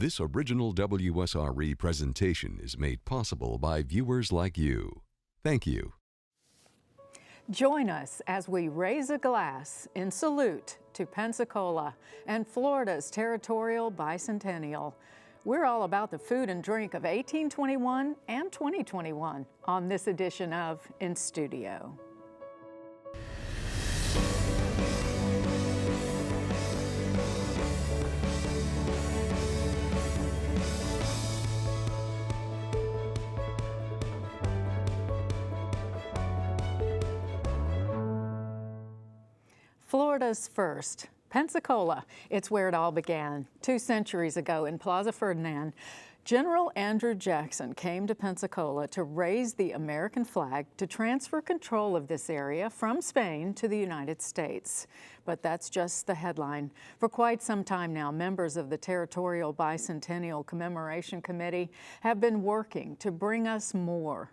This original WSRE presentation is made possible by viewers like you. Thank you. Join us as we raise a glass in salute to Pensacola and Florida's Territorial Bicentennial. We're all about the food and drink of 1821 and 2021 on this edition of inStudio. Florida's first, Pensacola. It's where it all began. 2 centuries ago in Plaza Ferdinand, General Andrew Jackson came to Pensacola to raise the American flag to transfer control of this area from Spain to the United States. But that's just the headline. For quite some time now, members of the Territorial Bicentennial Commemoration Committee have been working to bring us more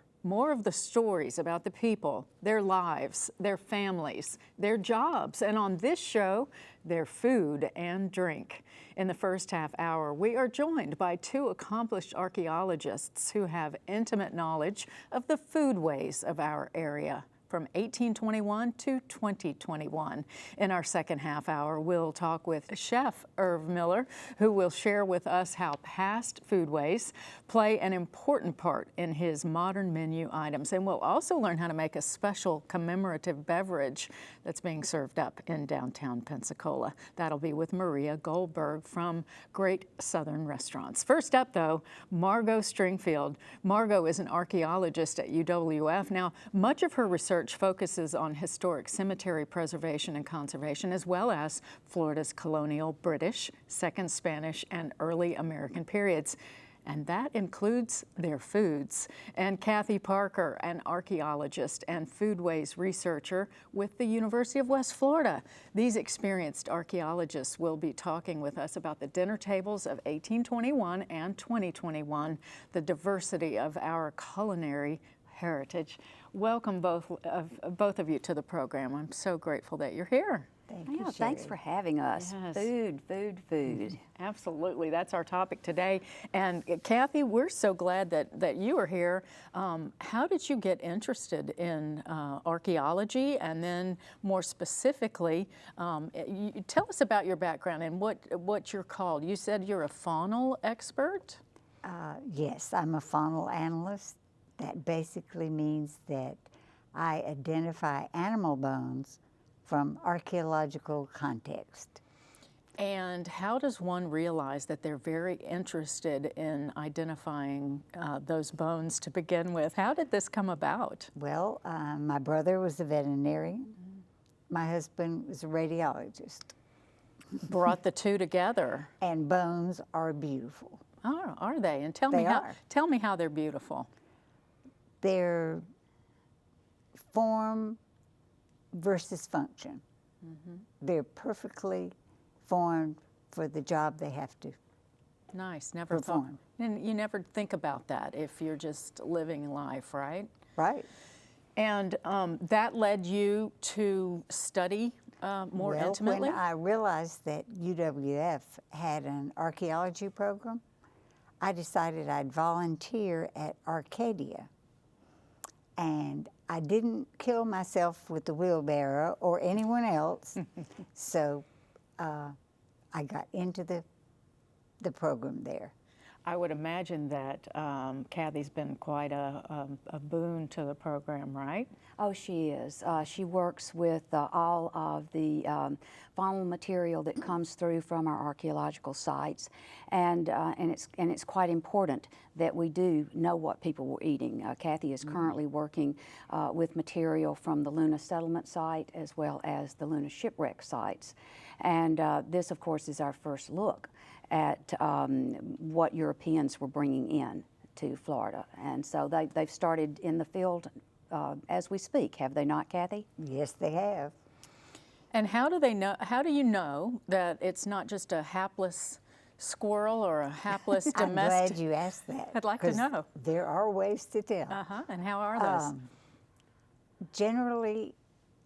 of the stories about the people, their lives, their families, their jobs, and on this show, their food and drink. In the first half hour, we are joined by 2 accomplished archaeologists who have intimate knowledge of the foodways of our area from 1821 to 2021. In our second half hour, we'll talk with Chef Irv Miller, who will share with us how past foodways play an important part in his modern menu items. And we'll also learn how to make a special commemorative beverage that's being served up in downtown Pensacola. That'll be with Maria Goldberg from Great Southern Restaurants. First up, though, Margo Stringfield. Margo is an archaeologist at UWF. Now, much of her research focuses on historic cemetery preservation and conservation, as well as Florida's colonial, British, Second Spanish, and early American periods. And that includes their foods. And Kathy Parker, an archaeologist and foodways researcher with the University of West Florida. These experienced archaeologists will be talking with us about the dinner tables of 1821 and 2021, the diversity of our culinary heritage. Welcome both of you to the program. I'm so grateful that you're here. Thank you, Sherri. Thanks for having us. Yes. Food. Absolutely, that's our topic today. And Kathy, we're so glad that you are here. How did you get interested in archaeology, and then more specifically, tell us about your background and what you're called. You said you're a faunal expert? Yes, I'm a faunal analyst. That basically means that I identify animal bones from archaeological context. And how does one realize that they're very interested in identifying those bones to begin with? How did this come about? Well, my brother was a veterinarian. My husband was a radiologist. Brought the two together. And bones are beautiful. Oh, are they? And tell me how they're beautiful. Their form versus function. Mm-hmm. They're perfectly formed for the job they have to perform. And you never think about that if you're just living life, right? Right. And that led you to study more intimately? When I realized that UWF had an archaeology program, I decided I'd volunteer at Arcadia. And I didn't kill myself with the wheelbarrow or anyone else, so I got into the program there. I would imagine that Kathy's been quite a boon to the program, right? Oh, she is. She works with all of the faunal material that comes through from our archaeological sites, and it's quite important that we do know what people were eating. Kathy is currently working with material from the Luna settlement site as well as the Luna shipwreck sites, and this, of course, is our first look at what Europeans were bringing in to Florida. And so they've started in the field as we speak, have they not, Kathy? Yes, they have. And how do you know that it's not just a hapless squirrel or a hapless domestic? I'm glad you asked that. I'd like to know. There are ways to tell. Uh-huh, and how are those? Generally,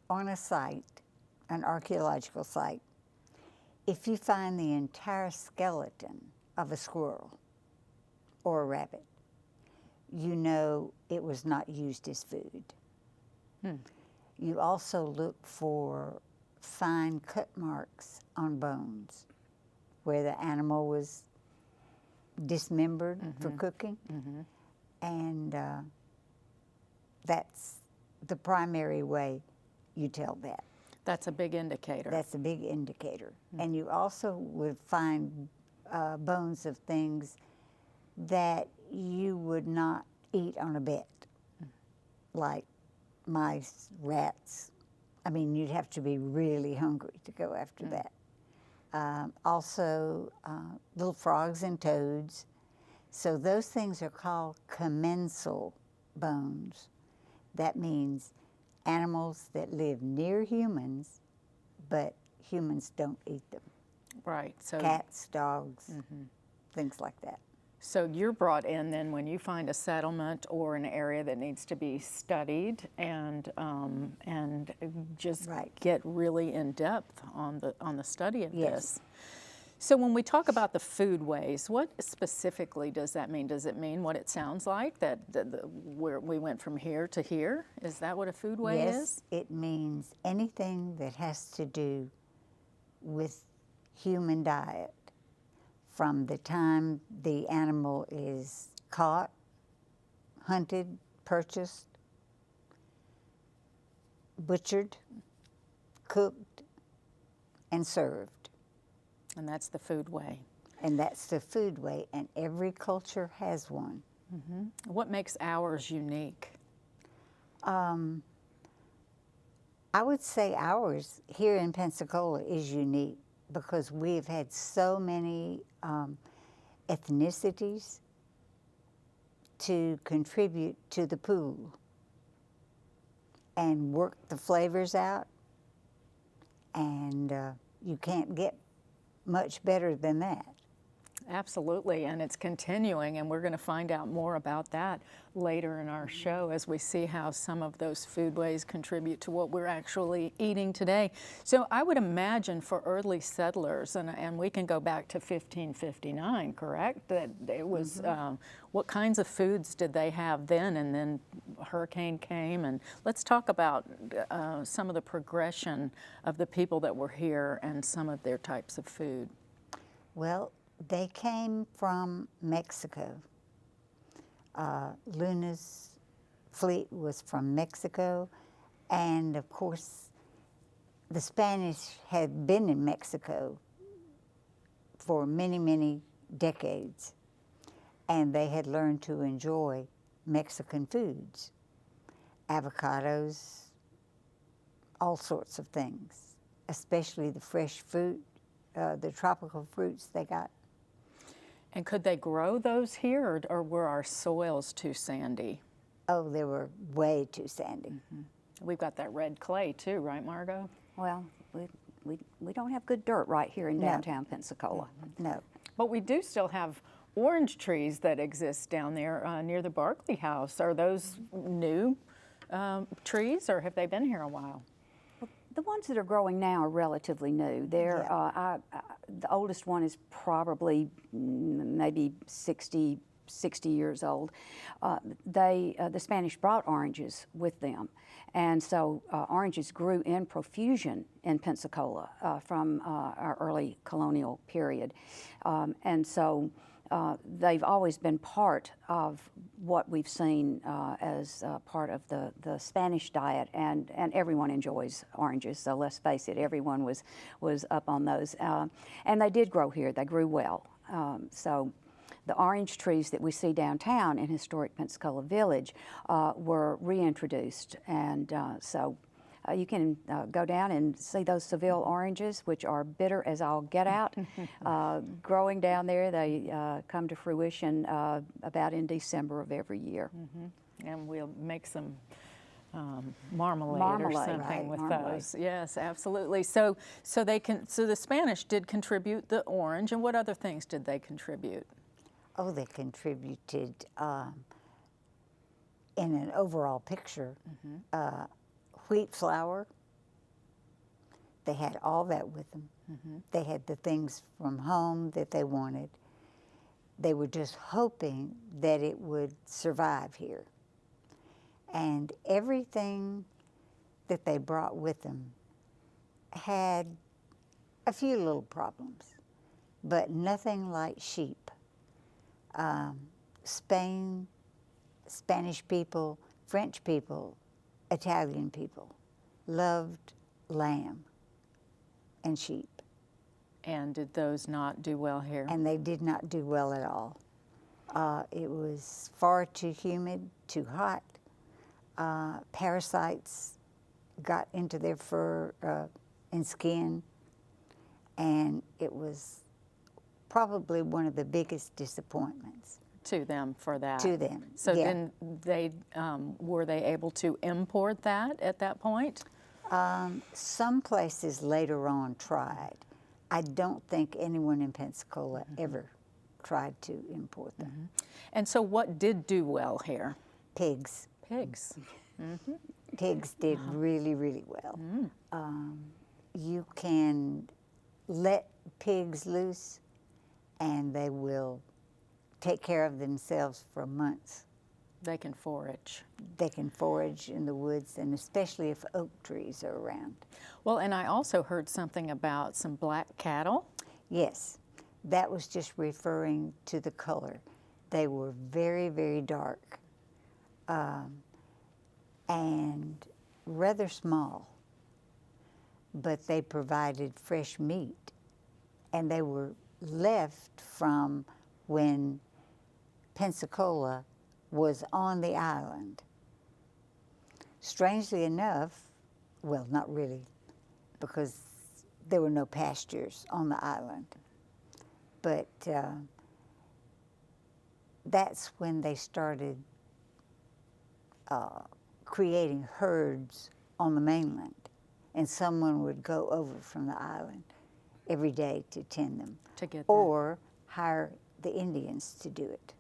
on a site, an archaeological site, if you find the entire skeleton of a squirrel or a rabbit, you know it was not used as food. You also look for fine cut marks on bones where the animal was dismembered for cooking. And that's the primary way you tell that. That's a big indicator. That's a big indicator. And you also would find bones of things that you would not eat on a bet, like mice, rats. I mean, you'd have to be really hungry to go after that. Also, little frogs and toads. So those things are called commensal bones. That means animals that live near humans, but humans don't eat them. Right. So Cats, dogs, things like that. So you're brought in then when you find a settlement or an area that needs to be studied and just get really in depth on the study of this. So when we talk about the foodways, what specifically does that mean? Does it mean what it sounds like, that where we went from here to here? Is that what a foodway is? Yes, it means anything that has to do with human diet, from the time the animal is caught, hunted, purchased, butchered, cooked, and served. And that's the foodway. And that's the foodway, and every culture has one. What makes ours unique? I would say ours here in Pensacola is unique because we've had so many ethnicities to contribute to the pool and work the flavors out, and you can't get much better than that. Absolutely, and it's continuing, and we're going to find out more about that later in our show as we see how some of those foodways contribute to what we're actually eating today. So I would imagine for early settlers, and we can go back to 1559, correct? That it was, what kinds of foods did they have then, and then a hurricane came, and let's talk about some of the progression of the people that were here and some of their types of food. Well, they came from Mexico. Luna's fleet was from Mexico, and of course, the Spanish had been in Mexico for many, many decades, and they had learned to enjoy Mexican foods, avocados, all sorts of things, especially the fresh fruit, the tropical fruits they got. And could they grow those here, or were our soils too sandy? Oh, they were way too sandy. We've got that red clay too, right, Margo? Well, we don't have good dirt right here in downtown Pensacola. No. But we do still have orange trees that exist down there near the Barkley House. Are those new trees, or have they been here a while? The ones that are growing now are relatively new. They're the oldest one is probably maybe 60 years old. The Spanish brought oranges with them, and so oranges grew in profusion in Pensacola from our early colonial period, and so they've always been part of what we've seen as part of the Spanish diet, and everyone enjoys oranges, so let's face it, everyone was up on those. And they did grow here, they grew well. So the orange trees that we see downtown in historic Pensacola Village were reintroduced, and so you can go down and see those Seville oranges, which are bitter as all get out. Growing down there, they come to fruition about in December of every year. And we'll make some marmalade or something with those. Yes, absolutely. So the Spanish did contribute the orange, and what other things did they contribute? Oh, they contributed in an overall picture. Wheat flour, they had all that with them. They had the things from home that they wanted. they were just hoping that it would survive here. And everything that they brought with them had a few little problems, but nothing like sheep. Spain, Spanish people, French people, Italian people loved lamb and sheep. And did those not do well here? And they did not do well at all. It was far too humid, too hot. Parasites got into their fur and skin, and it was probably one of the biggest disappointments. To them for that. To them, So yeah. then they, were they able to import that at that point? Some places later on tried. I don't think anyone in Pensacola ever tried to import them. And so what did do well here? Pigs. Pigs. Pigs did really, really well. You can let pigs loose and they will take care of themselves for months. They can forage. They can forage in the woods, and especially if oak trees are around. Well, and I also heard something about some black cattle. Yes, that was just referring to the color. They were very, very dark and rather small, but they provided fresh meat, and they were left from when Pensacola was on the island. Strangely enough, well, not really, because there were no pastures on the island, but that's when they started creating herds on the mainland, and someone would go over from the island every day to tend them, To get or hire the Indians to do it.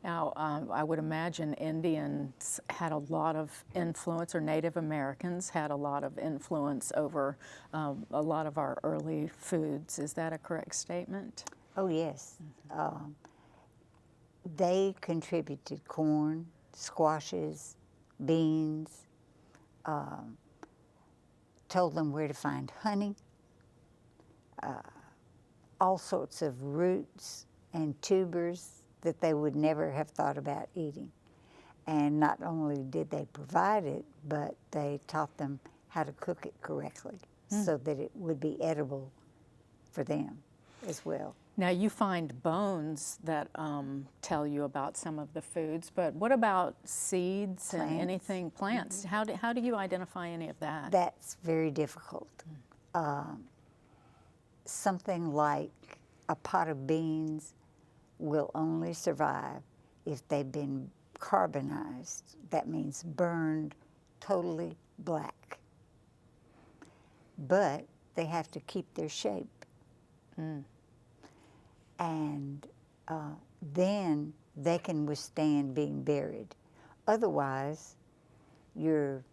Now, I would imagine Indians had a lot of influence, or Native Americans had a lot of influence over a lot of our early foods. Is that a correct statement? Oh, yes. They contributed corn, squashes, beans, told them where to find honey, all sorts of roots and tubers that they would never have thought about eating. And not only did they provide it, but they taught them how to cook it correctly so that it would be edible for them as well. Now, you find bones that tell you about some of the foods, but what about seeds and Plants. anything, plants? How do you identify any of that? That's very difficult. Something like a pot of beans will only survive if they've been carbonized. That means burned totally black. But they have to keep their shape. And then they can withstand being buried. Otherwise, your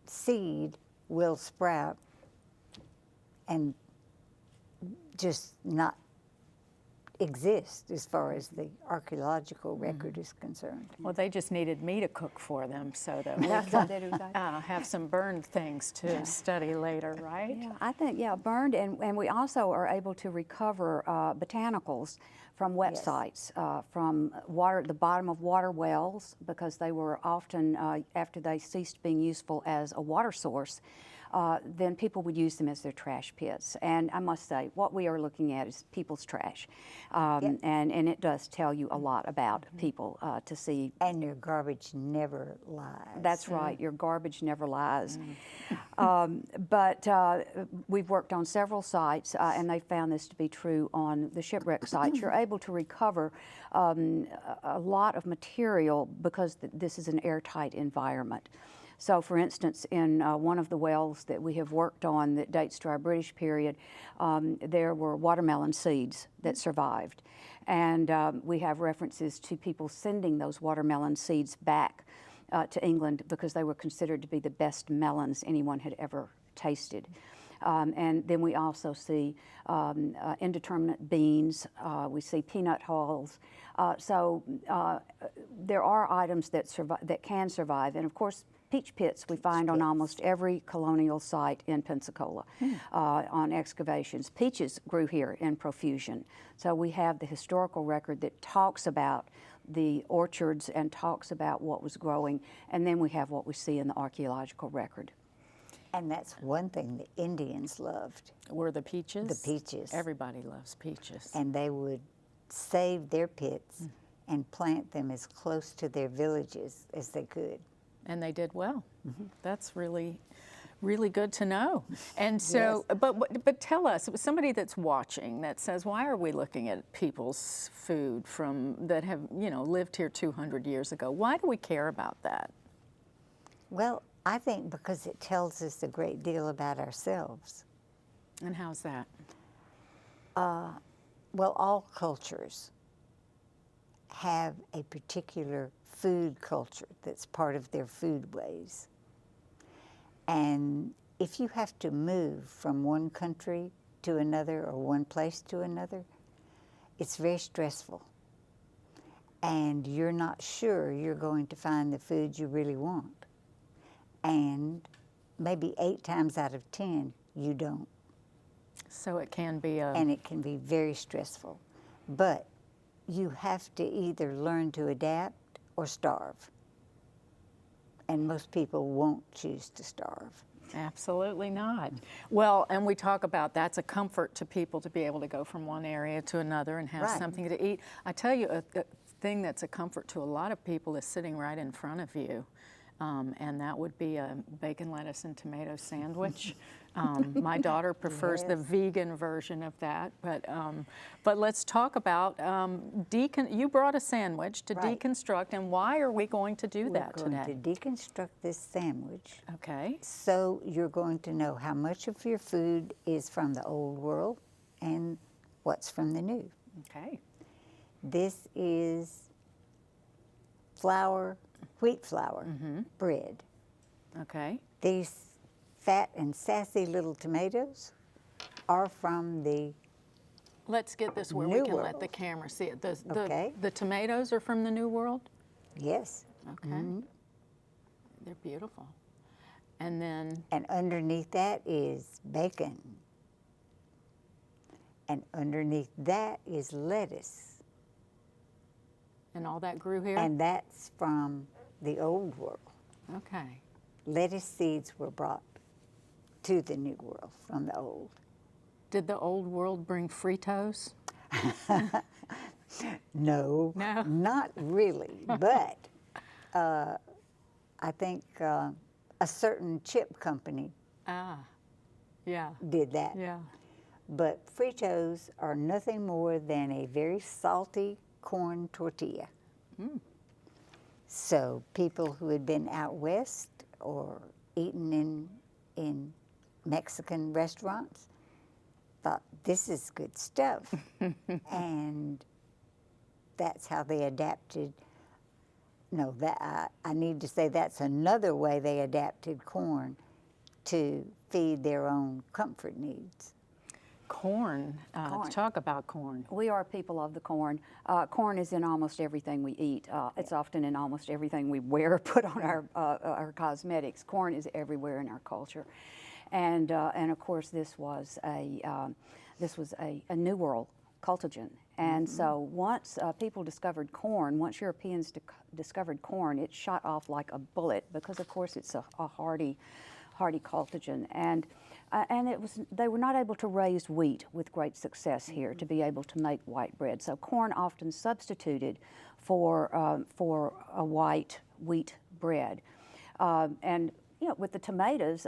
seed will sprout and just not exist as far as the archaeological record is concerned. Well, they just needed me to cook for them so that we That's what they do. could have some burned things to study later, right? Yeah, I think, burned, and we also are able to recover botanicals from wet Yes. sites, from the bottom of water wells, because they were often, after they ceased being useful as a water source, then people would use them as their trash pits. And I must say, what we are looking at is people's trash. And it does tell you a lot about people to see. And your garbage never lies. That's right, your garbage never lies. But we've worked on several sites, and they found this to be true on the shipwreck sites. You're able to recover a lot of material because this is an airtight environment. So, for instance, in one of the wells that we have worked on that dates to our British period, there were watermelon seeds that survived. And we have references to people sending those watermelon seeds back to England because they were considered to be the best melons anyone had ever tasted. And then we also see indeterminate beans, we see peanut hulls. So there are items that can survive, and of course peach pits we find on almost every colonial site in Pensacola on excavations. Peaches grew here in profusion. So we have the historical record that talks about the orchards and talks about what was growing, and then we have what we see in the archaeological record. And that's one thing the Indians loved. Were the peaches? The peaches. Everybody loves peaches. And they would save their pits and plant them as close to their villages as they could. And they did well. That's really, really good to know. And so, Yes. but tell us, somebody that's watching that says, why are we looking at people's food that have, lived here 200 years ago? Why do we care about that? Well, I think because it tells us a great deal about ourselves. And how's that? Well, all cultures have a particular food culture that's part of their foodways. And if you have to move from one country to another or one place to another, it's very stressful. And you're not sure you're going to find the food you really want. And maybe 8 times out of 10, you don't. So it can be And it can be very stressful. But you have to either learn to adapt or starve. And most people won't choose to starve. Absolutely not. Well, and we talk about that's a comfort to people to be able to go from one area to another and have Right. something to eat. I tell you, a thing that's a comfort to a lot of people is sitting right in front of you. And that would be a bacon, lettuce, and tomato sandwich. My daughter prefers the vegan version of that. But let's talk about, you brought a sandwich to Right. deconstruct, and why are we going to do that We're going today? to deconstruct this sandwich. Okay. So you're going to know how much of your food is from the old world and what's from the new. Okay. This is wheat flour bread. Okay. These fat and sassy little tomatoes are from the Let's get this where we New can let World. the camera see it. Okay. The tomatoes are from the New World? yes. Okay. They're beautiful. And then, And underneath that is bacon. And underneath that is lettuce. and all that grew here? And that's from the old world. Okay. Lettuce seeds were brought to the new world from the old. Did the old world bring Fritos? No, No? not really. But I think a certain chip company Ah, yeah, did that. yeah. But Fritos are nothing more than a very salty corn tortilla. So people who had been out west or eaten in Mexican restaurants thought, this is good stuff. And that's how they adapted. No, I need to say that's another way they adapted corn to feed their own comfort needs. Corn. Corn. Talk about corn. We are people of the corn. Corn is in almost everything we eat. It's often in almost everything we wear, put on our cosmetics. Corn is everywhere in our culture, and of course this was a New World cultigen. And so once people discovered corn, once Europeans discovered corn, it shot off like a bullet because of course it's a hardy cultigen. And they were not able to raise wheat with great success here to be able to make white bread. So corn often substituted for a white wheat bread. And you know, with the tomatoes,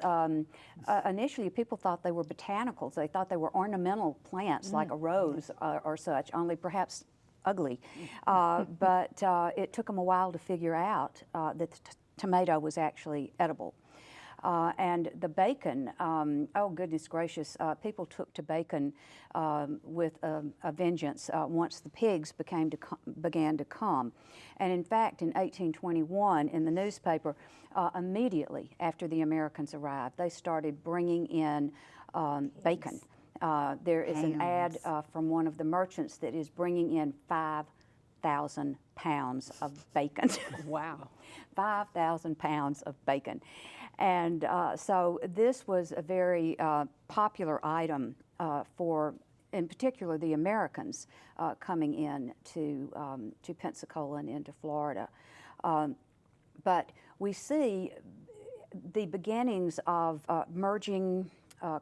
initially people thought they were botanicals. They thought they were ornamental plants like a rose or such, only perhaps ugly. But it took them a while to figure out that the tomato was actually edible. And the bacon, oh goodness gracious, people took to bacon with a vengeance once the pigs began to come. And in fact, in 1821, in the newspaper, immediately after the Americans arrived, they started bringing in bacon. There is an ad from one of the merchants that is bringing in 5,000 pounds of bacon. Wow. 5,000 pounds of bacon. And so this was a very popular item for, in particular, the Americans coming in to Pensacola and into Florida. But we see the beginnings of merging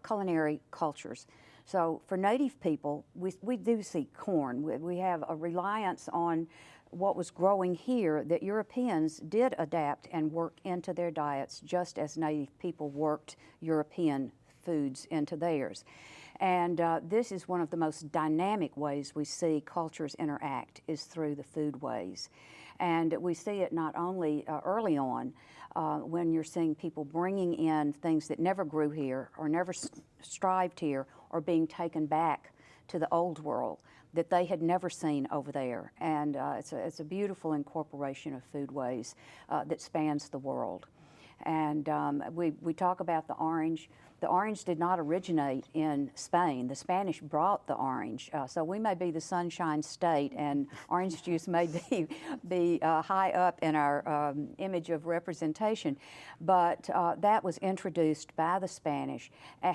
culinary cultures. So for Native people, we do see corn. We have a reliance on what was growing here that Europeans did adapt and work into their diets, just as Native people worked European foods into theirs. And this is one of the most dynamic ways we see cultures interact, is through the foodways. And we see it not only early on, when you're seeing people bringing in things that never grew here or never strived here, or being taken back to the old world that they had never seen over there. And it's a beautiful incorporation of foodways that spans the world. And we talk about the orange. The orange did not originate in Spain. The Spanish brought the orange. So we may be the Sunshine State, and orange juice may be high up in our image of representation. But that was introduced by the Spanish,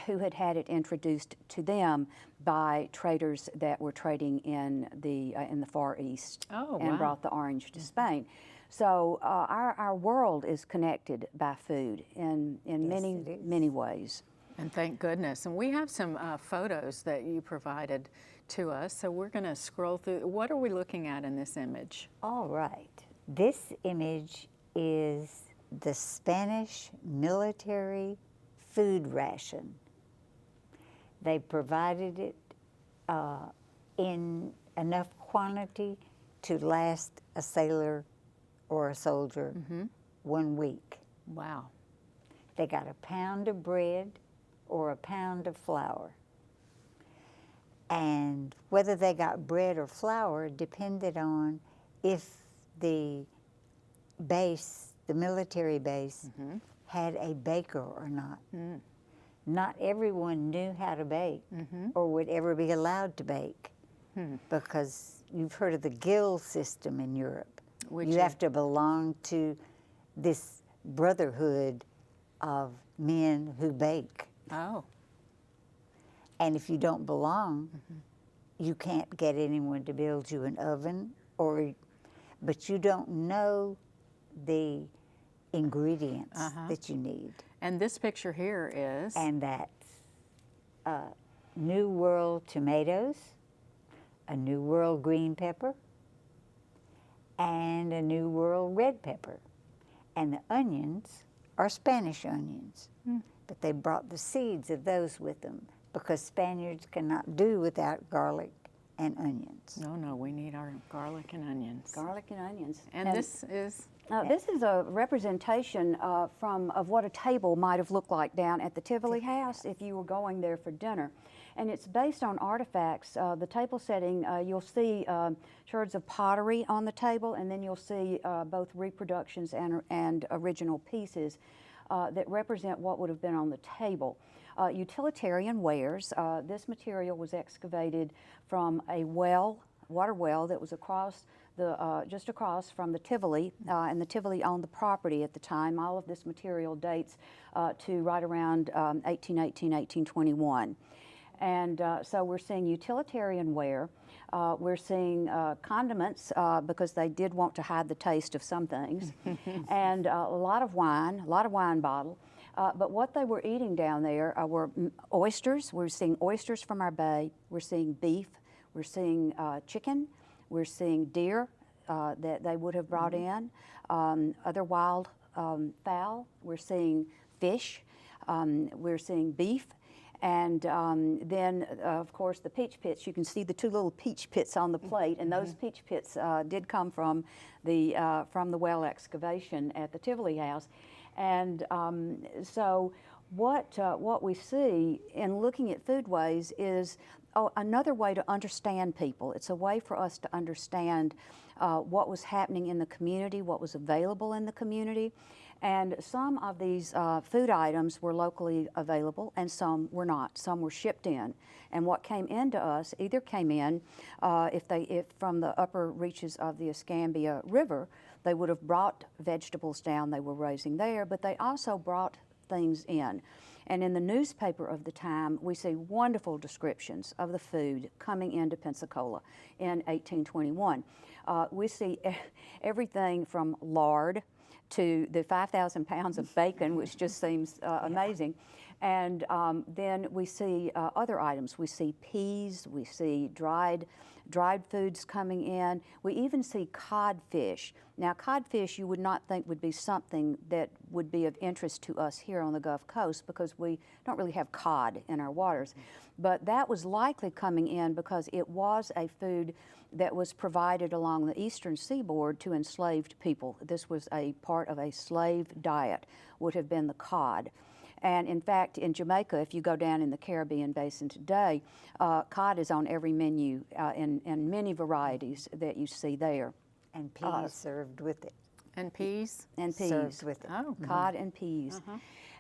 who had it introduced to them by traders that were trading in the Far East, and brought the orange to Spain. So our world is connected by food in many ways. And thank goodness. And we have some photos that you provided to us, so we're going to scroll through. What are we looking at in this image? All right. This image is the Spanish military food ration. They provided it in enough quantity to last a sailor or a soldier 1 week. Wow. They got a pound of bread or a pound of flour. And whether they got bread or flour depended on if the base, the military base, had a baker or not. Not everyone knew how to bake or would ever be allowed to bake, because you've heard of the guild system in Europe. You have to belong to this brotherhood of men who bake. Oh. And if you don't belong, you can't get anyone to build you an oven, but you don't know the ingredients that you need. And this picture here is? And that's New World tomatoes, a New World green pepper, and a New World red pepper. And the onions are Spanish onions, but they brought the seeds of those with them, because Spaniards cannot do without garlic and onions. No, we need our garlic and onions. Garlic and onions. And this is? This is a representation of what a table might have looked like down at the Tivoli House if you were going there for dinner. And it's based on artifacts. The table setting, you'll see shards of pottery on the table, and then you'll see both reproductions and original pieces that represent what would have been on the table. Utilitarian wares. This material was excavated from a water well that was across just across from the Tivoli, and the Tivoli owned the property at the time. All of this material dates to right around 1818, 1821. And so we're seeing utilitarian ware. We're seeing condiments, because they did want to hide the taste of some things, and a lot of wine bottle. But what they were eating down there were oysters. We're seeing oysters from our bay. We're seeing beef. We're seeing chicken. We're seeing deer that they would have brought in, other wild fowl. We're seeing fish. We're seeing beef. And then, of course, the peach pits. You can see the two little peach pits on the plate, and those peach pits did come from the well excavation at the Tivoli House. And so what we see in looking at foodways is another way to understand people. It's a way for us to understand what was happening in the community, what was available in the community. And some of these food items were locally available and some were not. Some were shipped in. And what came into us either came in, if from the upper reaches of the Escambia River, they would have brought vegetables down they were raising there, but they also brought things in. And in the newspaper of the time, we see wonderful descriptions of the food coming into Pensacola in 1821. We see everything from lard to the 5,000 pounds of bacon, which just seems amazing. And then we see other items. We see peas, we see dried foods coming in. We even see codfish. Now, codfish you would not think would be something that would be of interest to us here on the Gulf Coast because we don't really have cod in our waters. But that was likely coming in because it was a food that was provided along the eastern seaboard to enslaved people. This was a part of a slave diet, would have been the cod. And in fact, in Jamaica, if you go down in the Caribbean basin today, cod is on every menu in many varieties that you see there. And peas served with it. And peas? And peas. Served with it. Oh. Cod and peas.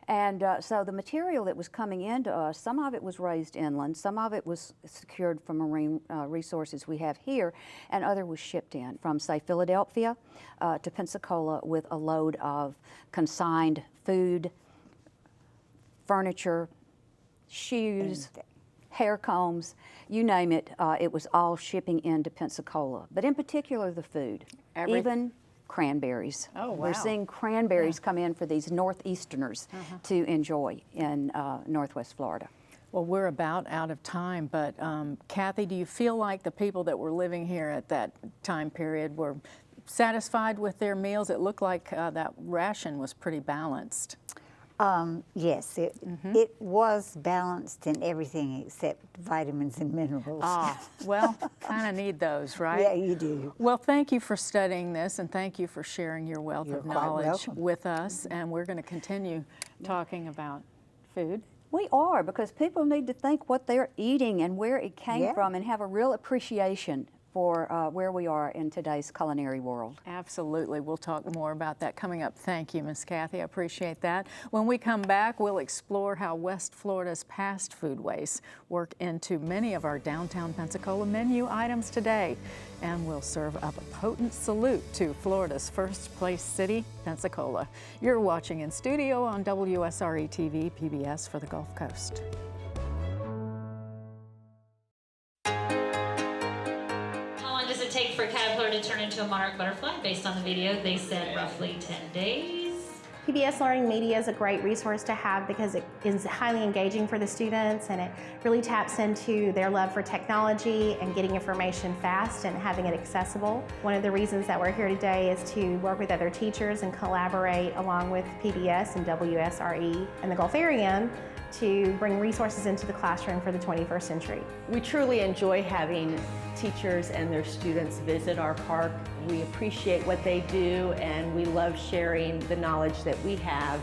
And so the material that was coming into us, some of it was raised inland, some of it was secured from marine resources we have here, and other was shipped in from, say, Philadelphia to Pensacola with a load of consigned food, furniture, shoes, hair combs, you name it, it was all shipping into Pensacola. But in particular, the food, even cranberries. Oh, wow. We're seeing cranberries come in for these northeasterners to enjoy in Northwest Florida. Well, we're about out of time, but Kathy, do you feel like the people that were living here at that time period were satisfied with their meals? It looked like that ration was pretty balanced. Yes, it was balanced in everything except vitamins and minerals. Ah, well, kind of need those, right? Yeah, you do. Well, thank you for studying this, and thank you for sharing your wealth You're of quite knowledge welcome. with us. And we're going to continue talking about food. We are, because people need to think what they're eating and where it came from and have a real appreciation for where we are in today's culinary world. Absolutely. We'll talk more about that coming up. Thank you, Miss Kathy. I appreciate that. When we come back, we'll explore how West Florida's past foodways work into many of our downtown Pensacola menu items today. And we'll serve up a potent salute to Florida's first place city, Pensacola. You're watching in studio on WSRE TV, PBS for the Gulf Coast. Take for a caterpillar to turn into a monarch butterfly. Based on the video, they said roughly 10 days. PBS Learning Media is a great resource to have because it is highly engaging for the students and it really taps into their love for technology and getting information fast and having it accessible. One of the reasons that we're here today is to work with other teachers and collaborate along with PBS and WSRE and the Gulf area to bring resources into the classroom for the 21st century. We truly enjoy having teachers and their students visit our park. We appreciate what they do and we love sharing the knowledge that we have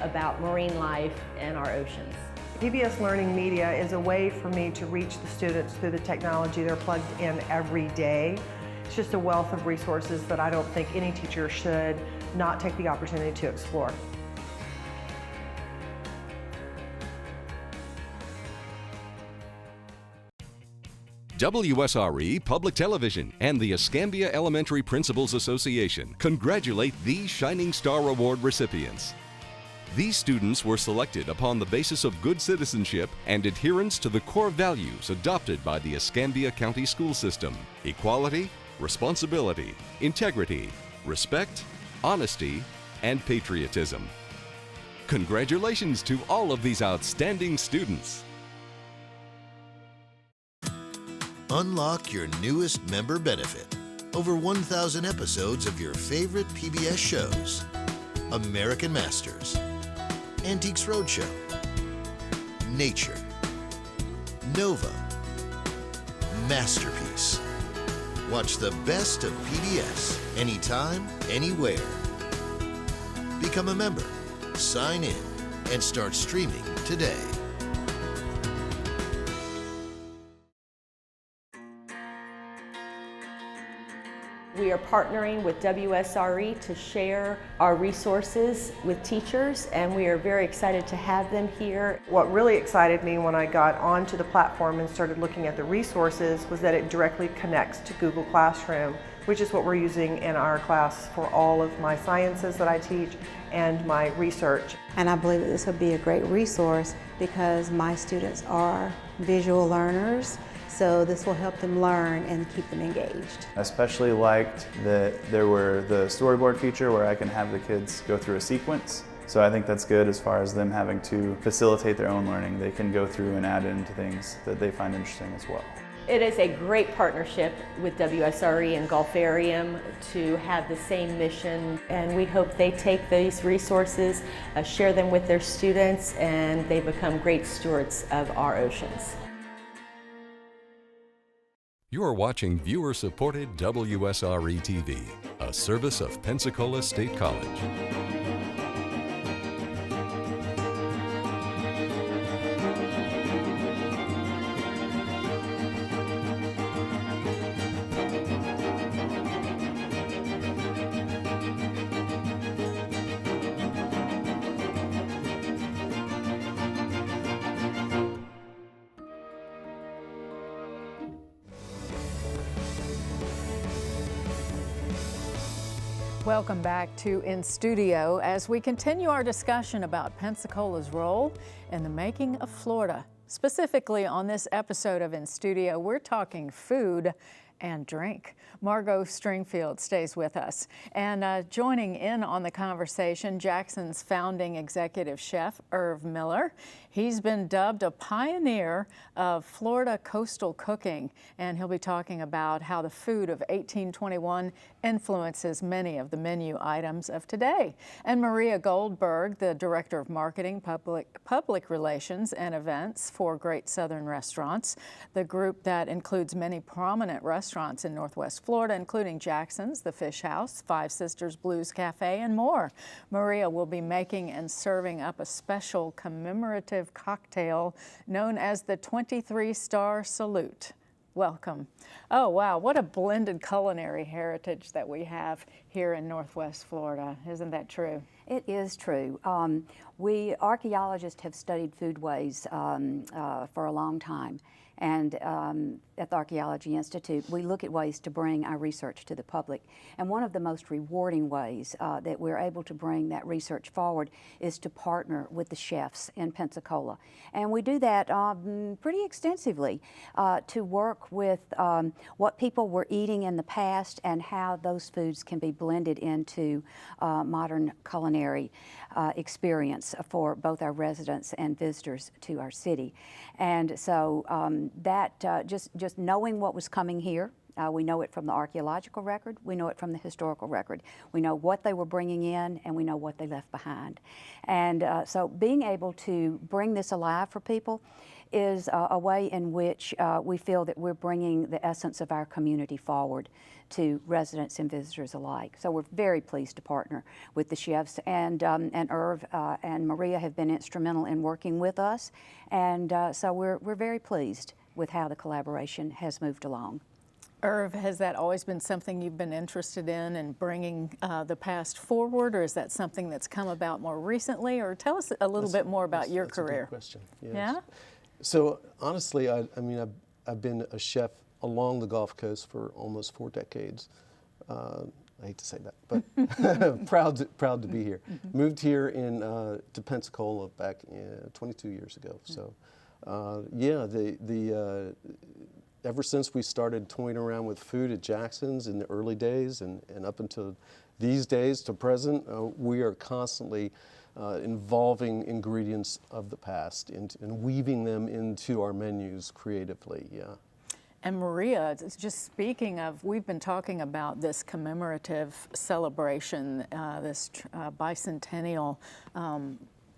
about marine life and our oceans. PBS Learning Media is a way for me to reach the students through the technology they're plugged in every day. It's just a wealth of resources that I don't think any teacher should not take the opportunity to explore. WSRE Public Television and the Escambia Elementary Principals Association congratulate these Shining Star Award recipients. These students were selected upon the basis of good citizenship and adherence to the core values adopted by the Escambia County School System: equality, responsibility, integrity, respect, honesty, and patriotism. Congratulations to all of these outstanding students. Unlock your newest member benefit. Over 1,000 episodes of your favorite PBS shows. American Masters, Antiques Roadshow, Nature, Nova, Masterpiece. Watch the best of PBS anytime, anywhere. Become a member, sign in, and start streaming today. We are partnering with WSRE to share our resources with teachers, and we are very excited to have them here. What really excited me when I got onto the platform and started looking at the resources was that it directly connects to Google Classroom, which is what we're using in our class for all of my sciences that I teach and my research. And I believe that this will be a great resource because my students are visual learners, so this will help them learn and keep them engaged. I especially liked that there were the storyboard feature where I can have the kids go through a sequence. So I think that's good as far as them having to facilitate their own learning. They can go through and add into things that they find interesting as well. It is a great partnership with WSRE and Gulfarium to have the same mission, and we hope they take these resources, share them with their students, and they become great stewards of our oceans. You are watching viewer-supported WSRE TV, a service of Pensacola State College. Welcome back to inStudio as we continue our discussion about Pensacola's role in the making of Florida. Specifically on this episode of inStudio, we're talking food and drink. Margo Stringfield stays with us. And joining in on the conversation, Jackson's founding executive chef, Irv Miller. He's been dubbed a pioneer of Florida coastal cooking, and he'll be talking about how the food of 1821 influences many of the menu items of today. And Maria Goldberg, the Director of Marketing, Public Relations and Events for Great Southern Restaurants, the group that includes many prominent restaurants in Northwest Florida, including Jackson's, the Fish House, Five Sisters Blues Cafe, and more. Maria will be making and serving up a special commemorative cocktail known as the 23-Star Salute. Welcome. Oh, wow, what a blended culinary heritage that we have here in Northwest Florida. Isn't that true? It is true. We archaeologists have studied foodways for a long time. And at the Archaeology Institute, we look at ways to bring our research to the public. And one of the most rewarding ways that we're able to bring that research forward is to partner with the chefs in Pensacola. And we do that pretty extensively to work with what people were eating in the past and how those foods can be blended into modern culinary experience for both our residents and visitors to our city. And so just knowing what was coming here, we know it from the archaeological record, we know it from the historical record. We know what they were bringing in and we know what they left behind. And so being able to bring this alive for people is a way in which we feel that we're bringing the essence of our community forward to residents and visitors alike. So we're very pleased to partner with the chefs, and Irv and Maria have been instrumental in working with us, and so we're very pleased with how the collaboration has moved along. Irv, has that always been something you've been interested in and bringing the past forward, or is that something that's come about more recently? Or tell us a little bit more about your career. That's a good question. Yes. Yeah? So honestly, I mean, I've been a chef along the Gulf Coast for almost 4 decades. I hate to say that, but proud to be here. Mm-hmm. Moved here to Pensacola back 22 years ago. So yeah, ever since we started toying around with food at Jackson's in the early days and up until these days to present, we are constantly involving ingredients of the past and weaving them into our menus creatively, yeah. And Maria, just speaking of, we've been talking about this commemorative celebration, this bicentennial.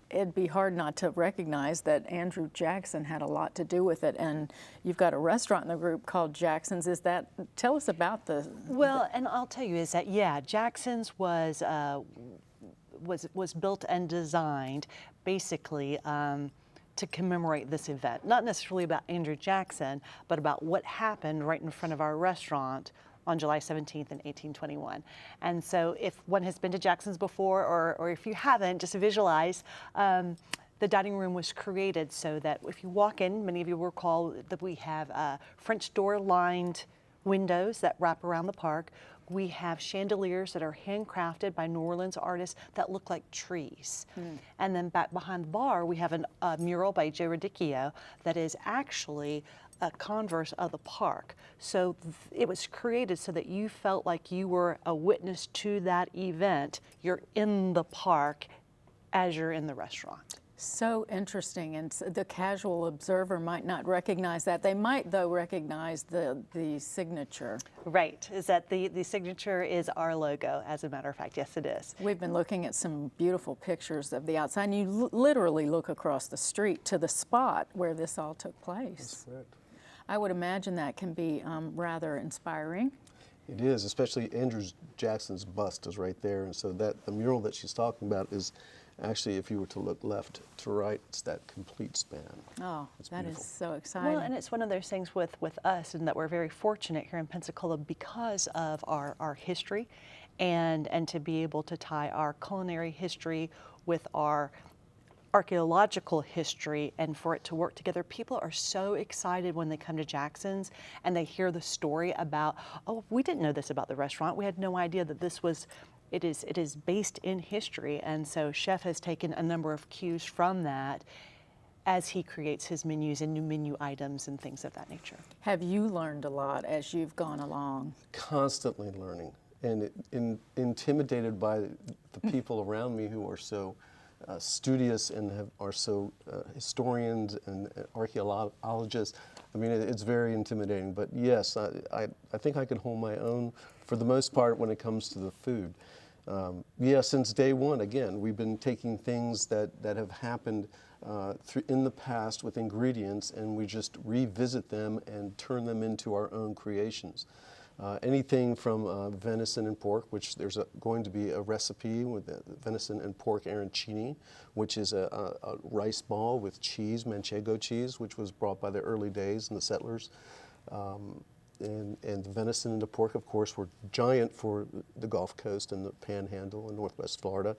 It'd be hard not to recognize that Andrew Jackson had a lot to do with it, and you've got a restaurant in the group called Jackson's. Tell us about the... Well, and I'll tell you is that, yeah, Jackson's was built and designed basically to commemorate this event. Not necessarily about Andrew Jackson, but about what happened right in front of our restaurant on July 17th in 1821. And so if one has been to Jackson's before, or if you haven't, just visualize, the dining room was created so that if you walk in, many of you will recall that we have French door-lined windows that wrap around the park. We have chandeliers that are handcrafted by New Orleans artists that look like trees. And then back behind the bar, we have a mural by Joe Radicchio that is actually a converse of the park. So it was created so that you felt like you were a witness to that event. You're in the park as you're in the restaurant. So interesting, and the casual observer might not recognize that. They might, though, recognize the signature. Right, is that the signature is our logo, as a matter of fact. Yes, it is. We've been looking at some beautiful pictures of the outside, and you literally look across the street to the spot where this all took place. That's correct. I would imagine that can be rather inspiring. It is, especially Andrew Jackson's bust is right there, and so that the mural that she's talking about is actually, if you were to look left to right, it's that complete span. Oh, it's that beautiful. is so exciting. Well, and it's one of those things with us, and that we're very fortunate here in Pensacola because of our history, and to be able to tie our culinary history with our archaeological history and for it to work together. People are so excited when they come to Jackson's and they hear the story about, oh, we didn't know this about the restaurant. We had no idea that this was, it is based in history. And so Chef has taken a number of cues from that as he creates his menus and new menu items and things of that nature. Have you learned a lot as you've gone along? Constantly learning, and intimidated by the people around me who are so studious and are so historians and archaeologists. I mean, it's very intimidating, but yes, I think I can hold my own for the most part when it comes to the food. Yeah, since day one, again, we've been taking things that have happened in the past with ingredients, and we just revisit them and turn them into our own creations. Anything from venison and pork, which there's going to be a recipe with venison and pork arancini, which is a rice ball with cheese, manchego cheese, which was brought by the early days and the settlers. And the venison and the pork, of course, were giant for the Gulf Coast and the Panhandle in Northwest Florida.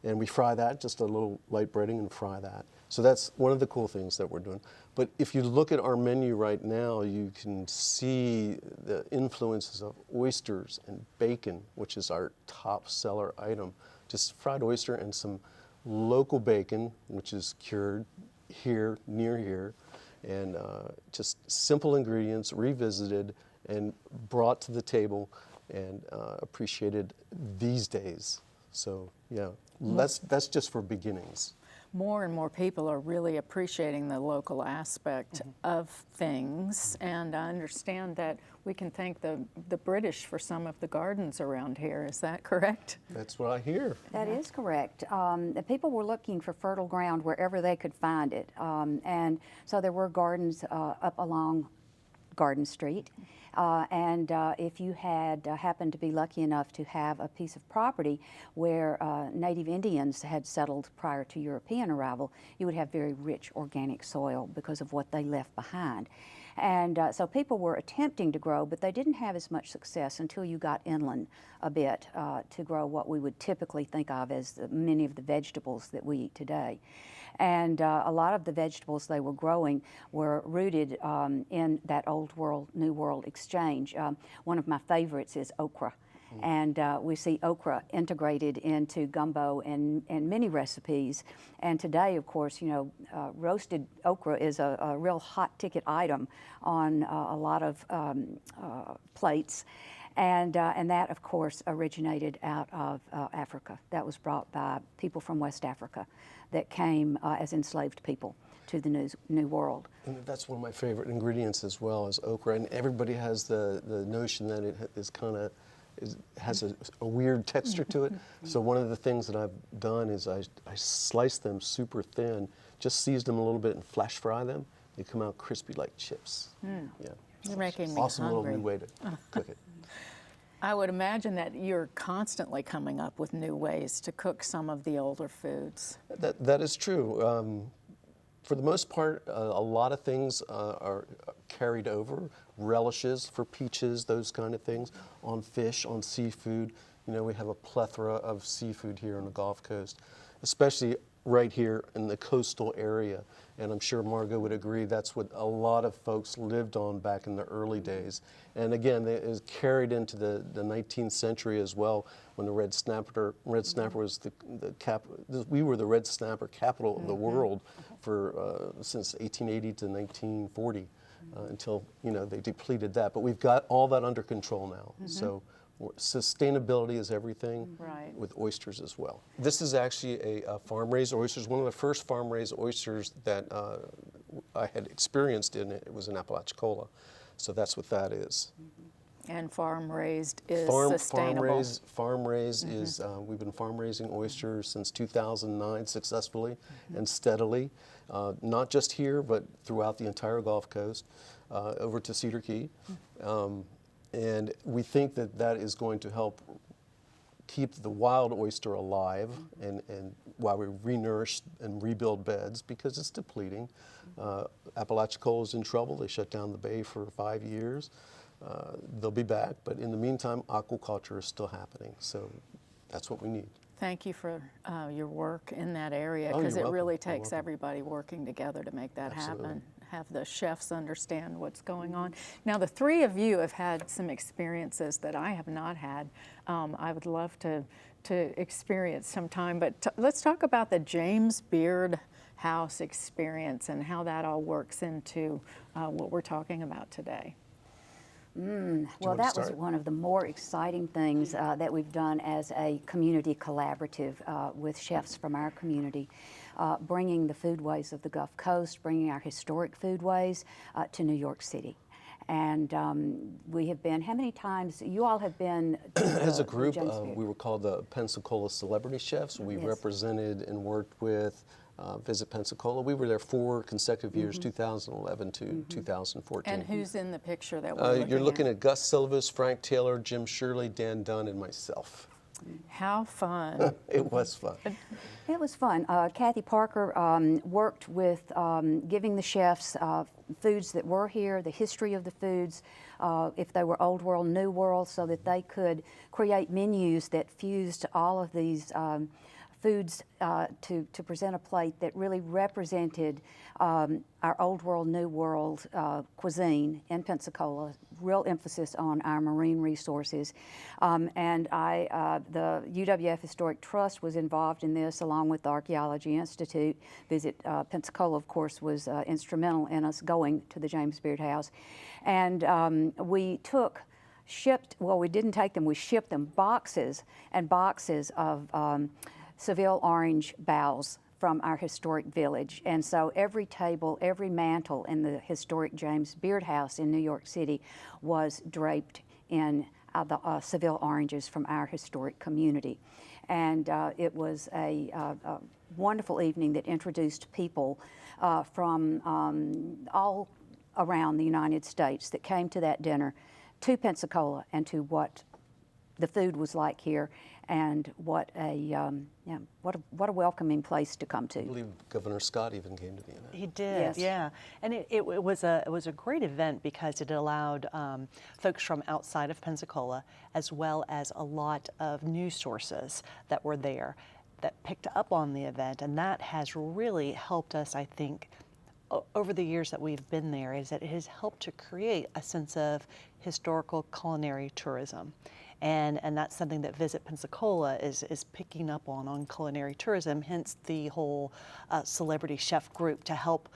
And we fry that, just a little light breading and fry that. So that's one of the cool things that we're doing. But if you look at our menu right now, you can see the influences of oysters and bacon, which is our top seller item. Just fried oyster and some local bacon, which is cured here, near here. And just simple ingredients, revisited and brought to the table and appreciated these days. So yeah, that's just for beginnings. More and more people are really appreciating the local aspect of things, and I understand that we can thank the British for some of the gardens around here. Is that correct? That's what I hear. That is correct. The people were looking for fertile ground wherever they could find it, and so there were gardens up along Garden Street. And if you had happened to be lucky enough to have a piece of property where native Indians had settled prior to European arrival, you would have very rich organic soil because of what they left behind. And so people were attempting to grow, but they didn't have as much success until you got inland a bit to grow what we would typically think of as many of the vegetables that we eat today. And a lot of the vegetables they were growing were rooted in that old world, new world exchange. One of my favorites is okra. And we see okra integrated into gumbo and many recipes. And today, of course, you know, roasted okra is a real hot ticket item on a lot of plates. And that, of course, originated out of Africa. That was brought by people from West Africa that came as enslaved people to the New World. And that's one of my favorite ingredients as well, is okra. And everybody has the notion that it is kind of has a weird texture to it. So one of the things that I've done is I slice them super thin, just season them a little bit and flash fry them. They come out crispy like chips. Yeah. You're making me awesome hungry. Little new way to cook it. I would imagine that you're constantly coming up with new ways to cook some of the older foods. That is true. For the most part, a lot of things are carried over. Relishes for peaches, those kind of things, on fish, on seafood. You know, we have a plethora of seafood here on the Gulf Coast, especially right here in the coastal area. And I'm sure Margo would agree that's what a lot of folks lived on back in the early days. And again, it is carried into the 19th century as well, when the red snapper was we were the red snapper capital of the world for since 1880 to 1940, until, you know, they depleted that. But we've got all that under control now. So sustainability is everything, right, with oysters as well. This is actually a farm-raised oysters. One of the first farm-raised oysters that I had experienced it was in Apalachicola. So that's what that is. And farm-raised is Farm-raised sustainable. is, we've been farm-raising oysters since 2009 successfully and steadily, not just here, but throughout the entire Gulf Coast, over to Cedar Key. And we think that that is going to help keep the wild oyster alive, and while we re-nourish and rebuild beds, because it's depleting. Apalachicola is in trouble. They shut down the bay for 5 years. They'll be back, but in the meantime, aquaculture is still happening. So that's what we need. Thank you for your work in that area, because it really takes everybody working together to make that happen. Have the chefs understand what's going on. Now, the three of you have had some experiences that I have not had. I would love to experience sometime, but let's talk about the James Beard House experience and how that all works into what we're talking about today. Well, that was one of the more exciting things that we've done as a community collaborative with chefs from our community, bringing the foodways of the Gulf Coast, bringing our historic foodways to New York City. And we have been, how many times, you all have been to as a group, we were called the Pensacola Celebrity Chefs. We represented and worked with Visit Pensacola. We were there 4 consecutive years, 2011 to 2014. And who's in the picture that we're You're looking at Gus Silvas, Frank Taylor, Jim Shirley, Dan Dunn, and myself. How fun. It was fun. It was fun. Kathy Parker worked with giving the chefs foods that were here, the history of the foods, if they were Old World, New World, so that they could create menus that fused all of these foods to present a plate that really represented our Old World, New World cuisine in Pensacola, real emphasis on our marine resources. And the UWF Historic Trust was involved in this, along with the Archaeology Institute. Visit Pensacola, of course, was instrumental in us going to the James Beard House. And we we didn't take them, we shipped them boxes and boxes of Seville orange boughs from our historic village. And so every table, every mantle in the historic James Beard House in New York City was draped in the Seville oranges from our historic community. And it was a wonderful evening that introduced people from all around the United States that came to that dinner to Pensacola and to what the food was like here, and what a welcoming place to come to. I believe Governor Scott even came to the event. He did, yes. Yeah. And it was a great event because it allowed folks from outside of Pensacola, as well as a lot of news sources that were there, that picked up on the event, and that has really helped us, I think, over the years that we've been there, is that it has helped to create a sense of historical culinary tourism. And that's something that Visit Pensacola is picking up on culinary tourism, hence the whole celebrity chef group to help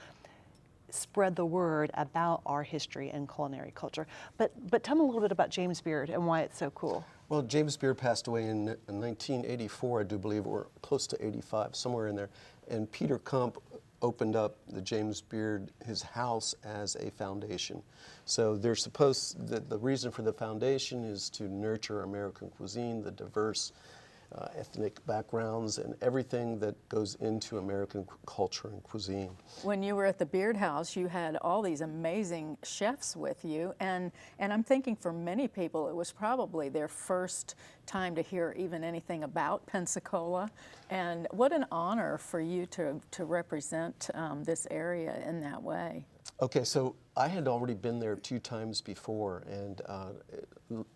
spread the word about our history and culinary culture. But tell me a little bit about James Beard and why it's so cool. Well, James Beard passed away in 1984, I do believe, or close to 85, somewhere in there. And Peter Kump opened up the James Beard, his house, as a foundation. So the reason for the foundation is to nurture American cuisine, the diverse ethnic backgrounds, and everything that goes into American culture and cuisine. When you were at the Beard House, you had all these amazing chefs with you, and I'm thinking for many people it was probably their first time to hear even anything about Pensacola, and what an honor for you to represent this area in that way. Okay, so I had already been there 2 times before, and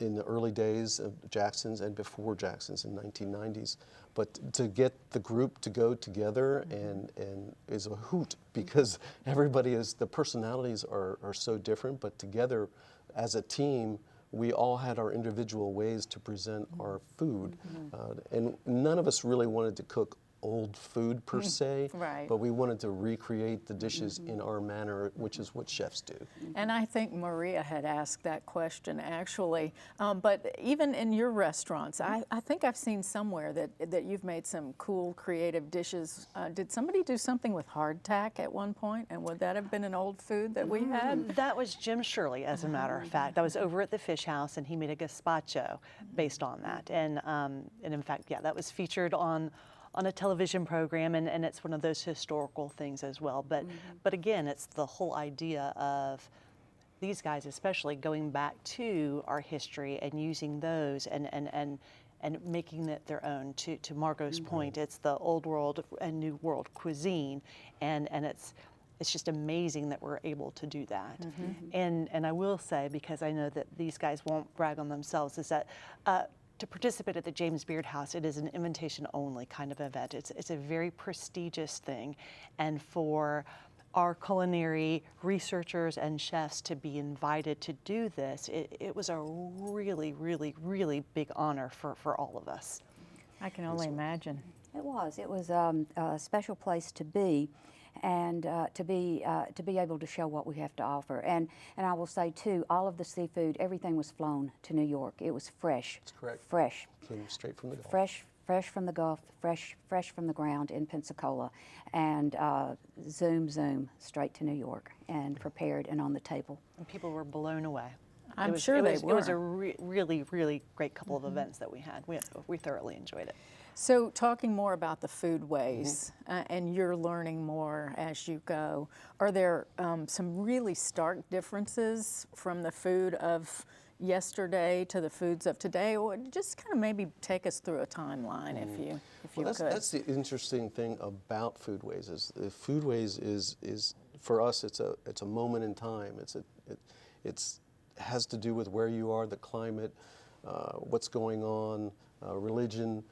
in the early days of Jackson's and before Jackson's in 1990s. But to get the group to go together and is a hoot, because everybody the personalities are so different, but together as a team, we all had our individual ways to present our food. And none of us really wanted to cook old food per se, right. But we wanted to recreate the dishes in our manner, which is what chefs do. And I think Maria had asked that question actually, but even in your restaurants, I think I've seen somewhere that you've made some cool creative dishes. Did somebody do something with hardtack at one point, and would that have been an old food that we had? That was Jim Shirley, as a matter of fact. I was over at the Fish House, and he made a gazpacho based on that, and in fact, yeah, that was featured on a television program, and it's one of those historical things as well. But again, it's the whole idea of these guys especially going back to our history and using those and making it their own. To Margo's point, it's the old world and new world cuisine, and it's just amazing that we're able to do that. And I will say, because I know that these guys won't brag on themselves, is that to participate at the James Beard House, it is an invitation-only kind of event. It's a very prestigious thing, and for our culinary researchers and chefs to be invited to do this, it was a really, really, really big honor for all of us. I can only imagine. It was a special place to be, and to be able to show what we have to offer. And I will say too, all of the seafood, everything was flown to New York. It was fresh. That's correct. Fresh. Came straight from the Gulf. Fresh from the Gulf, fresh from the ground in Pensacola, and zoom straight to New York, and prepared and on the table. And people were blown away. I'm sure they were. It was a really, really great couple of events that we had. We thoroughly enjoyed it. So talking more about the Foodways, and you're learning more as you go, are there some really stark differences from the food of yesterday to the foods of today? Or just kind of maybe take us through a timeline if you could. That's the interesting thing about Foodways is Foodways is for us it's a moment in time. It has to do with where you are, the climate, what's going on, religion.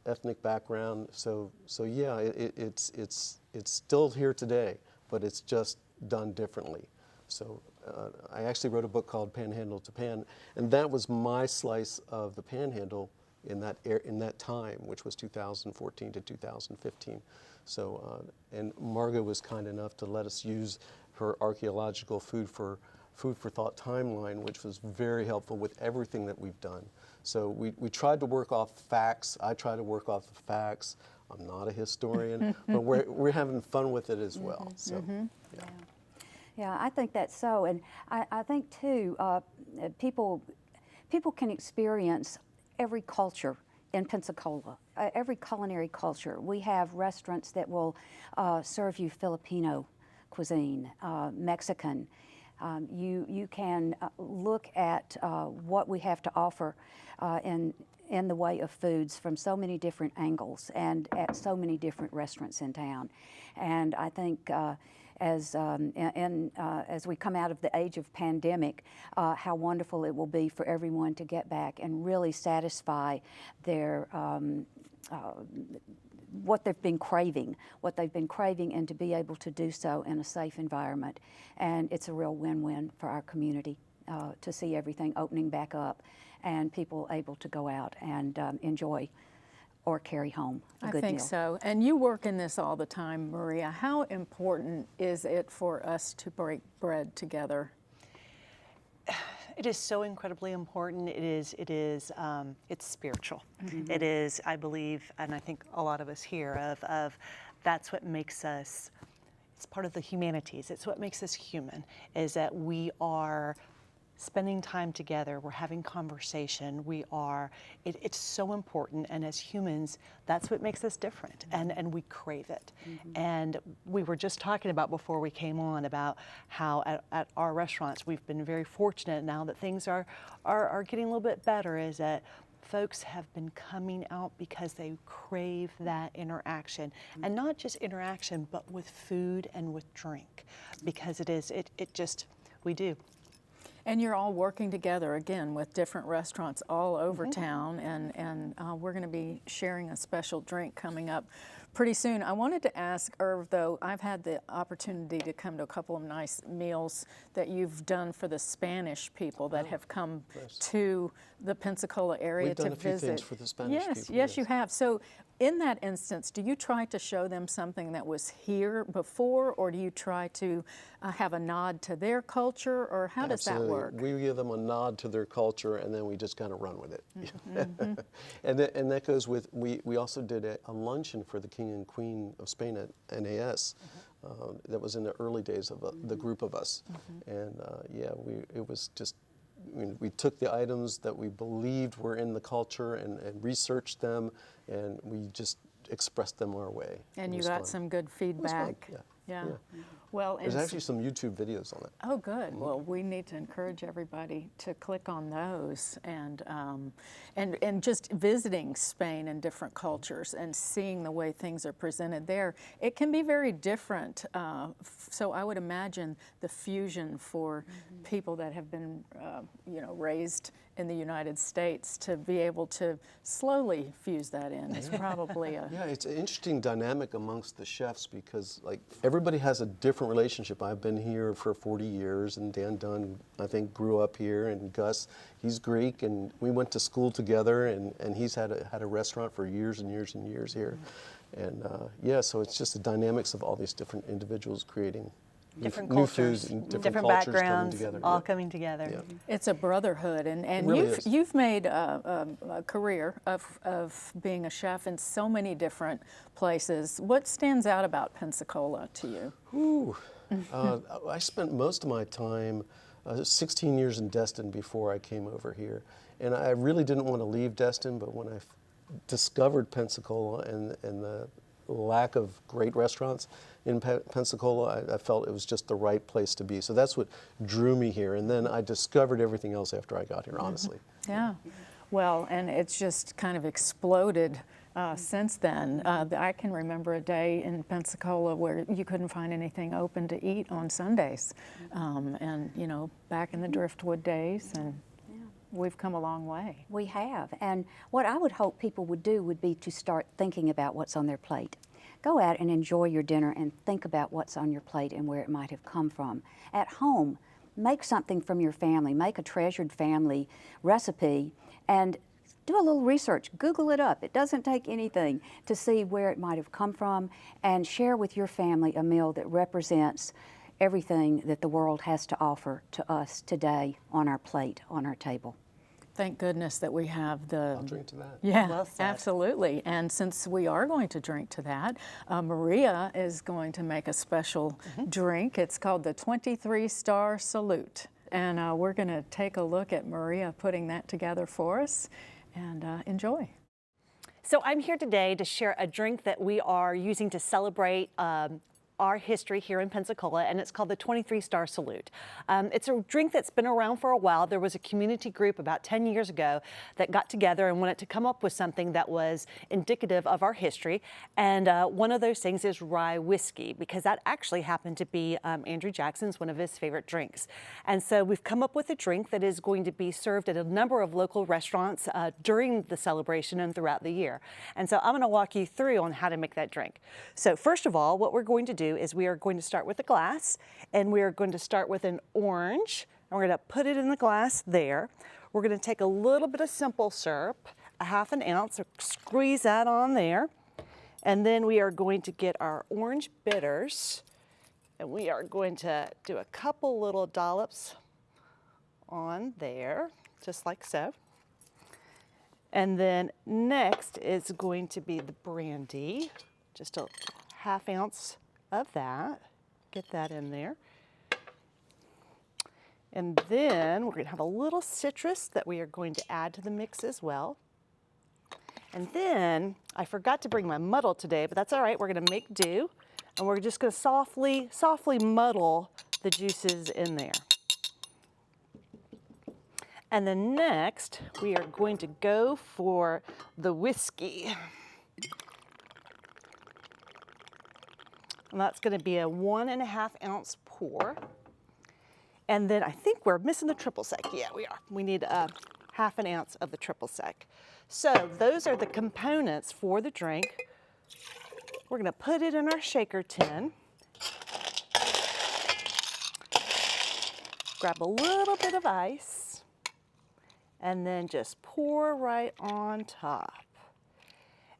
Ethnic background, so yeah, it's still here today, but it's just done differently. So I actually wrote a book called Panhandle to Pan, and that was my slice of the Panhandle in that time, which was 2014 to 2015. So and Margo was kind enough to let us use her archaeological food for thought timeline, which was very helpful with everything that we've done. So we tried to work off facts. I try to work off the facts. I'm not a historian, but we're having fun with it as well. So, yeah. Yeah, I think that's so, and I think too, people can experience every culture in Pensacola, every culinary culture. We have restaurants that will serve you Filipino cuisine, Mexican. You can look at what we have to offer in the way of foods from so many different angles and at so many different restaurants in town. And I think as we come out of the age of pandemic, how wonderful it will be for everyone to get back and really satisfy their what they've been craving, and to be able to do so in a safe environment. And it's a real win-win for our community to see everything opening back up and people able to go out and enjoy or carry home a good meal. I think so. And you work in this all the time, Maria. How important is it for us to break bread together? It is so incredibly important. It's spiritual. It is, I believe, and I think a lot of us here, of that's what makes us, it's part of the humanities. It's what makes us human, is that we are spending time together, we're having conversation, it's so important, and as humans, that's what makes us different, and we crave it. And we were just talking about before we came on about how at our restaurants, we've been very fortunate now that things are getting a little bit better, is that folks have been coming out because they crave that interaction, and not just interaction, but with food and with drink, because we do. And you're all working together, again, with different restaurants all over town, and we're going to be sharing a special drink coming up pretty soon. I wanted to ask Irv, though, I've had the opportunity to come to a couple of nice meals that you've done for the Spanish people that have come to the Pensacola area to visit. We've done a few things for the Spanish people. Yes, you have. So in that instance, do you try to show them something that was here before, or do you try to have a nod to their culture, or how does that work? We give them a nod to their culture, and then we just kind of run with it. And that goes with, we also did a luncheon for the King and Queen of Spain at NAS. That was in the early days of the group of us. And it was just, we took the items that we believed were in the culture and researched them, and we just expressed them our way. And you got some good feedback. Yeah. Well, there's actually some YouTube videos on it. Oh, good. Well, we need to encourage everybody to click on those, and just visiting Spain and different cultures and seeing the way things are presented there. It can be very different. So I would imagine the fusion for people that have been, raised in the United States to be able to slowly fuse that in is probably a... Yeah, it's an interesting dynamic amongst the chefs, because everybody has a different relationship. I've been here for 40 years, and Dan Dunn, I think, grew up here, and Gus, he's Greek, and we went to school together, and he's had a restaurant for years and years and years here. And so it's just the dynamics of all these different individuals creating different new cultures, foods and different cultures backgrounds, coming together. all coming together. Yeah. It's a brotherhood, and really you've made a career of being a chef in so many different places. What stands out about Pensacola to you? I spent most of my time, 16 years in Destin before I came over here, and I really didn't want to leave Destin, but when I discovered Pensacola and the lack of great restaurants in Pensacola, I felt it was just the right place to be. So that's what drew me here. And then I discovered everything else after I got here, honestly. Yeah. Well, and it's just kind of exploded since then. I can remember a day in Pensacola where you couldn't find anything open to eat on Sundays. And, back in the Driftwood days, and we've come a long way. We have, and what I would hope people would do would be to start thinking about what's on their plate. Go out and enjoy your dinner and think about what's on your plate and where it might have come from. At home, make something from your family, make a treasured family recipe, and do a little research, Google it up. It doesn't take anything to see where it might have come from, and share with your family a meal that represents everything that the world has to offer to us today on our plate, on our table. Thank goodness that we have the... I'll drink to that. Yeah, well said. Absolutely. And since we are going to drink to that, Maria is going to make a special drink. It's called the 23-Star Salute. And we're going to take a look at Maria putting that together for us, and enjoy. So I'm here today to share a drink that we are using to celebrate our history here in Pensacola, and it's called the 23-Star Salute. It's a drink that's been around for a while. There was a community group about 10 years ago that got together and wanted to come up with something that was indicative of our history, and one of those things is rye whiskey, because that actually happened to be Andrew Jackson's one of his favorite drinks. And so we've come up with a drink that is going to be served at a number of local restaurants during the celebration and throughout the year. And so I'm going to walk you through on how to make that drink. So first of all, what we're going to do is we are going to start with a glass, and we are going to start with an orange, and we're going to put it in the glass there. We're going to take a little bit of simple syrup, a ½ ounce, squeeze that on there, and then we are going to get our orange bitters, and we are going to do a couple little dollops on there, just like so. And then next is going to be the brandy, just a ½ ounce of that. Get that in there. And then we're going to have a little citrus that we are going to add to the mix as well. And then I forgot to bring my muddle today, but that's all right. We're going to make do, and we're just going to softly muddle the juices in there. And then next, we are going to go for the whiskey. And that's going to be a 1.5 ounce pour. And then I think we're missing the triple sec. Yeah, we are. We need 1/2 ounce of the triple sec. So those are the components for the drink. We're going to put it in our shaker tin. Grab a little bit of ice and then just pour right on top.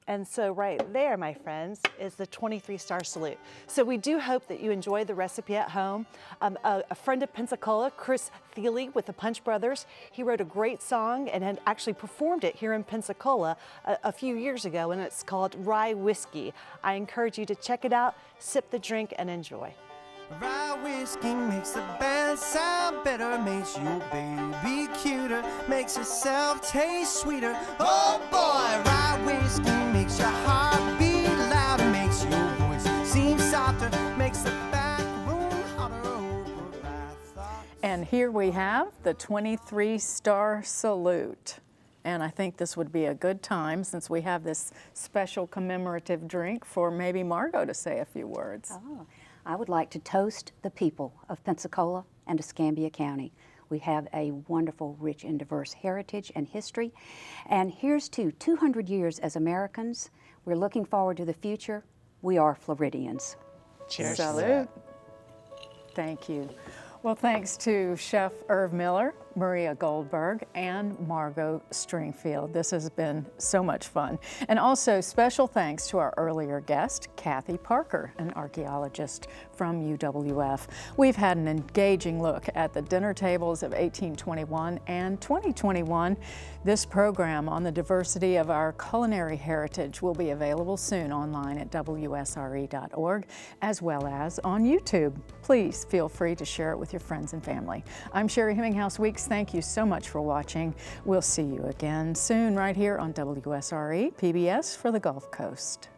And so right there, my friends, is the 23-star salute. So we do hope that you enjoy the recipe at home. A friend of Pensacola, Chris Thiele with the Punch Brothers, he wrote a great song and had actually performed it here in Pensacola a few years ago, and it's called Rye Whiskey. I encourage you to check it out, sip the drink, and enjoy. Rye whiskey makes the band sound better, makes your baby cuter, makes yourself taste sweeter. Oh boy, rye whiskey makes your heart beat louder, makes your voice seem softer, makes the back room hotter. And here we have the 23-star salute. And I think this would be a good time, since we have this special commemorative drink, for maybe Margo to say a few words. Oh. I would like to toast the people of Pensacola and Escambia County. We have a wonderful, rich, and diverse heritage and history. And here's to 200 years as Americans. We're looking forward to the future. We are Floridians. Cheers. Salute. Thank you. Well, thanks to Chef Irv Miller, Maria Goldberg, and Margo Stringfield. This has been so much fun. And also special thanks to our earlier guest, Kathy Parker, an archaeologist from UWF. We've had an engaging look at the dinner tables of 1821 and 2021. This program on the diversity of our culinary heritage will be available soon online at WSRE.org, as well as on YouTube. Please feel free to share it with your friends and family. I'm Sherri Hemminghaus Weeks. Thank you so much for watching. We'll see you again soon right here on WSRE PBS for the Gulf Coast.